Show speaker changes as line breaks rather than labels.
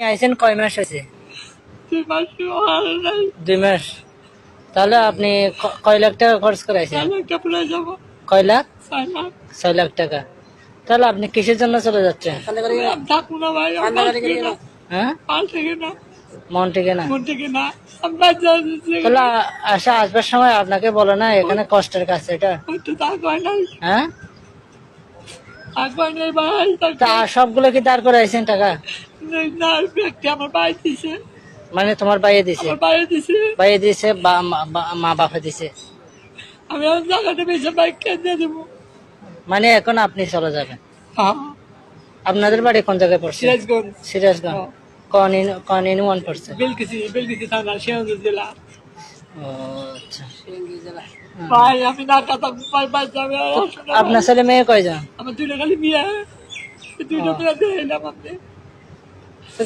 আইছেন কয় মাস হয়েছে? 2 মাস। তাহলে আপনি কয় লাখ টাকা খরচ করে আইছেন? কয় লাখ? 6 লাখ টাকা। তাহলে আপনি কিসের জন্য চলে যাচ্ছেন? হ্যাঁ, মন থেকে না। তাহলে আসবার সময় আপনাকে বলে না এখানে কষ্টের কাজ এটা? হ্যাঁ, তা সবগুলো কি দাঁড় করে আইছেন টাকা? মানে তোমার বাইরে দিছে? বাইরে দিছে মা বাপে দিছে?
আমি জায়গাটা বেশি বাইক কিনে দেবো।
মানে এখন আপনি চলে যাবেন? আপনাদের বাড়ি কোন জায়গায় পড়ছে? সিরাজগঞ্জ। কোন ইউনিয়ন পড়ছে?
বেলকুচি থানা, সিরাজগঞ্জ জেলা।
ও আচ্ছা।
ভাই আমি না কথা ভাই যাবে।
আপনার ছেলে মেয়ে কয়জন?
আমার দুইটা খালি বিয়ে, দুইটা বিয়ে দিলাম আপনি।